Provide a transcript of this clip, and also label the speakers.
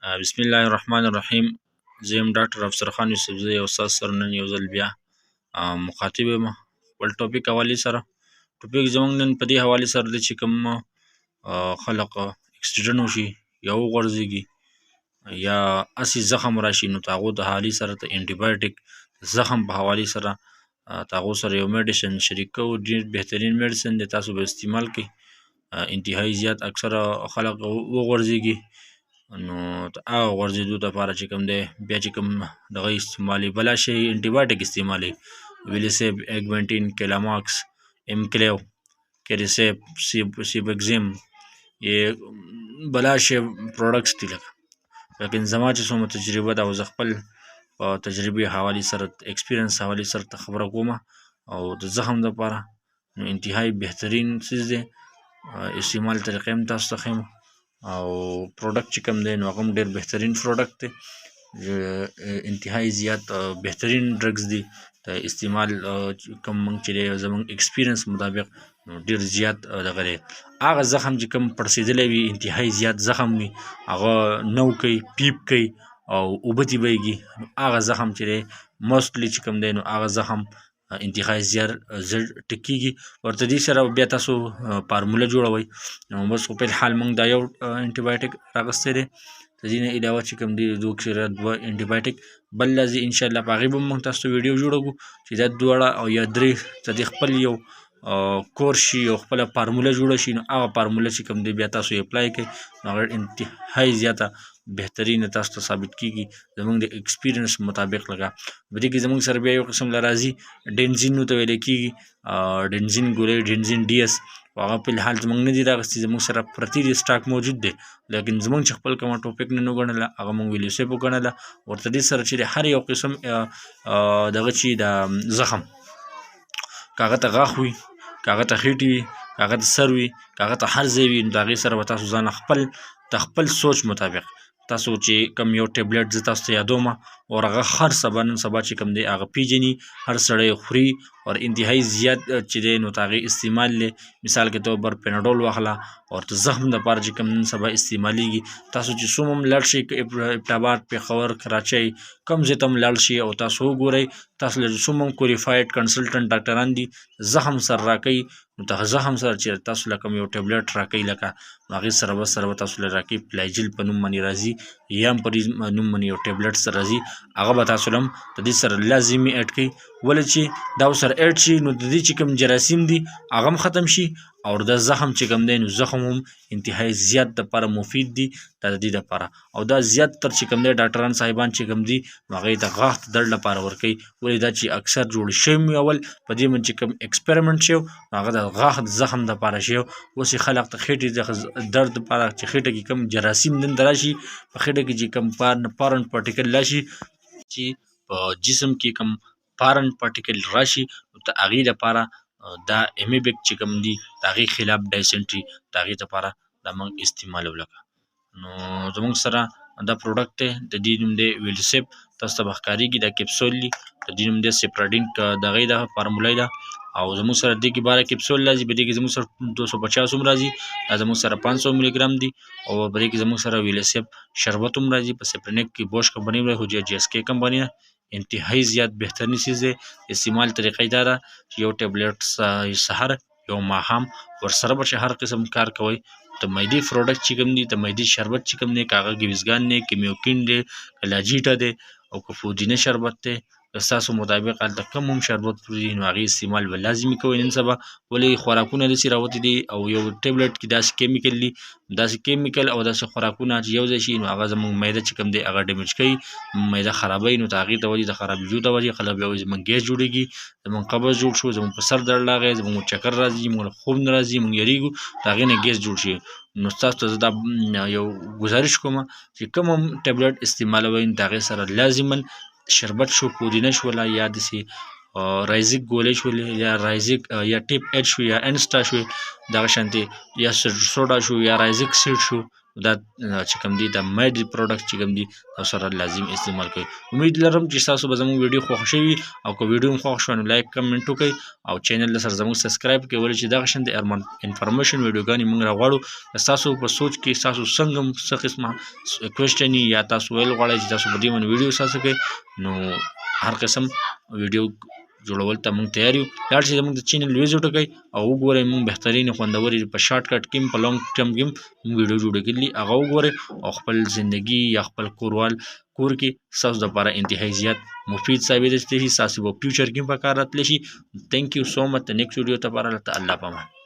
Speaker 1: بسم الله الرحمن الرحیم. زه یم ډاکټر افسر خان یوسفزی، یو ستاسو سره نن یو ځل بیا مخاطب یم خپل ټاپک حوالې سره. ټاپک زموږ نن په دې حوالې سره دی چې کوم خلق اکسیډنټ وشي یا وغورځېږي یا هسې زخم راشي، نو د هغو د حالې سره د انټي بایوټیک زخم په حوالې سره د هغو سره یو میډیسن شریک کوو. ډېر بهترین میډیسن دی، تاسو به استعمال کړئ. انتهایي زیات اکثره خلق وغورځېږي، نو د هغه غورځېدو دپاره چې کوم دی بیا چې کوم دغه استعمالوي بلا شی انټي بایوټیک استعمالوي، ویلیسیب، ایګمنټین، کیلاماکس، امکلیو، کیریسیب، سیبکزیم، یې بلا شی پروډکټس دي لکه. لیکن زما چې څومره تجربه ده او زه خپل په تجربې حوالې سره ایکسپیرینس حوالې سره ته خبره کوم، او د زخم دپاره نو انتهایي بهترین څیز دی. استعمال طریقې هم تاسو ته ښیم او پروډکټ چې کوم دی نو هغه هم ډېر بهترین پروډکټ دی. انتهایي زیات بهترین ډرګز دي. د استعمال کوم موږ چې دی زموږ ایکسپیرینس مطابق نو ډېر زیات دغه دی. هغه زخم چې کوم پړسېدلی وي، انتهایي زیات زخم وي، هغه نو کوي، پیپ کوي او اوبه ترې بهیږي، نو هغه زخم چې دی موسټلی چې کوم دی نو هغه زخم انتهایي زیات زر ټکېږي. ورته دې سره بیا تاسو فارموله جوړوئ. نو بس خو په الحال موږ دا یو انټي بایوټیک راغستی دی، د دې نه علاوه چې کوم دی دوه انټي بایوټیک بل راځي انشاءالله، په هغې به موږ تاسو ته ویډیو جوړوو چې دا دواړه او یا درې د دې خپل یو کورس شي او خپله فارموله جوړه شي، نو هغه فارموله چې کوم دی بیا تاسو یې اپلای کړئ، نو هغه انتهایي زیاته بهترینه تاسو ته ثابت کېږي زموږ د ایکسپیرینس مطابق. لکه په دې کې زموږ سره بیا یو قسم له راځي ډینزین ورته ویلی کېږي، ډینزین ګولۍ، ډینزین ډي اس، هغه په الحال زموږ نه دي راغستي، زموږ سره پرتې دي، سټاک موجود دی. لیکن زموږ چې خپل کومه ټوپک نن وګڼله هغه موږ ویلیسیب وګڼله. ورته دې سره چې د هر یو قسم دغه چې د زخم که هغه ته غاښ وي، که هغه ته خېټې وي، که هغه ته سر وي، که هغه ته هر ځای وي، نو د هغې سره به تاسو ځان د خپل سوچ مطابق تاسو چې کوم یو ټیبلټ زه تاسو ته یادوم، او هغه هر سبا نن سبا چې کوم دی هغه پیژني، هر سړی خوري، او انتهایي زیات چې دی نو د هغې استعمال دی. مثال کے طور پر پیناډول واخله، او د زخم دپاره چې کوم نن سبا استعمالیږي. تاسو چې څومره هم لاړ شئ، ابټاباد، پېښور، کراچۍ، کوم ځای ته هم لاړ شئ او تاسو وګورئ، تاسو له څومره هم کولیفاید کنسلټنټ ډاکټران دي زخم سره راکوي، نو د زخم سره چې تاسو له کوم یو ټیبلټ راکوي، لکه هغې سره به تاسو له راکوي فلایجل په نوم باندې راځي، یا هم په دې نوم باندې یو ټیبلټ سره راځي، هغه به تاسو له هم د دې سره لازمي اډ کړئ. ولې چې دا ورسره اډ شي نو د دې چې کوم جراثیم دي هغه هم ختم شي، او دا زخم چې کوم دی نو زخم هم انتهایي زیات دپاره مفید دي دا د دې دپاره. او دا زیات تر چې کوم دی ډاکټران صاحبان چې کوم دي نو هغې د غاښ د درد لپاره ورکوي. ولې دا چې اکثر جوړ شوي وي اول په دې باندې چې کوم ایکسپریمنټ شوی نو هغه د غاښ د زخم دپاره شوی. اوس یې خلق د خېټې د درد دپاره چې خېټه کې کوم جراثیم دنده راشي، په خېټه کې چې کوم فارن پارټیکل راشي، چې په جسم کې کوم فارن پارټیکل راشي، نو د هغې دپاره دا امیبک چې کوم دي د هغې خلاف ډایسنټري د هغې دپاره دا موږ استعمالوو. لکه نو زموږ سره دا پروډکټ دی، د دې نوم دی ویلیسیب، تاسو ته به ښکارېږي دا کپسول دي، د دې نوم دی سپراډین دغې ده فارموله ده. او زموږ سره دې کې 12 کپسول راځي، په دې کې زموږ سره 250 هم راځي، دا زموږ سره 500 ملي ګرام دي، او په دې کې زموږ سره ویلیسیب شربت هم راځي، په سپرینک کې بوش کمپنۍ هم راځي، جی اس کے کمپنۍ ده. انتهایي زیات بهترین څیز دی. استعمال طریقه یې دا ده چې یو ټیبلټ سحر، یو ماښام، ورسره به چې هر قسم کار کوئ. د معدې پروډکټ چې کوم دي، د معدې شربت چې کوم دی، که هغه ګویزګان دی، که میوکین دی، که لاجیټه دی، او که پودینه شربت دی، د ستاسو مطابق هلته کوم هم شربت وي نو هغې استعمال به لازمي کوئ نن سبا. ولې خوراکونه داسې راوتي دي او یو ټیبلټ کې داسې کیمیکل دي، داسې کیمیکل او داسې خوراکونه چې یو ځای شي نو هغه زموږ معده چې کوم دی هغه ډیمیج کوي، معده خرابوي، نو د هغې د وجې د خرابېدو د وجې خلک بیا وایي زموږ ګیس جوړېږي، زموږ قبض جوړ شو، زموږ په سر درد راغی، زموږ چکر راځي، موږ خوب نه راځي، موږ یېرېږو، د هغې نه ګیس جوړ شي. نو ستاسو ته زه دا یو گزارش کوم چې کوم هم ټیبلټ استعمالوئ د هغې سره لازما شربت شو، پودینه شوله، یا داسې رایزیک ګولۍ شولې، یا رایزیک یا ټیپ ایچ شو، یا انسټا شو، دغه شانتې یا سوډا شو، یا رایزیک سیډ شو، دا چې کوم دي د میډ پروډکټ چې کوم دي تاسو سره لازم استعمال کړئ امید لرم چې تاسو به زموږ ویډیو خوښ شوي او که ویډیو مو خوښ شو نو لایک کمنټ وکړئ او چینل سره زموږ سبسکرایب کړئ ولې چې دغه شان د انفارمیشن ویډیوګانې موږ راغواړو تاسو په سوچ کې تاسو څنګه څه قسمه کوېسچن یا تاسو ویل غواړئ چې تاسو په دې باندې ویډیو تاسو کوئ نو هر قسم ویډیو جوړول ته موږ تیار یو لاړ شئ زموږ د چینل ویزټ وکړئ او وګورئ موږ بهترینې خوندورې په شارټ کټ کې په لانګ ټرم کې موږ ویډیو جوړې کړي هغه وګورئ او خپل زندگی یا خپل کور کې ستاسو دپاره انتهایی زیات مفید ثابت شي ستاسو په فیوچر کې په کار راتلی شي تھینک یو سو مچ د نیکسټ ویډیو لپاره الله پامان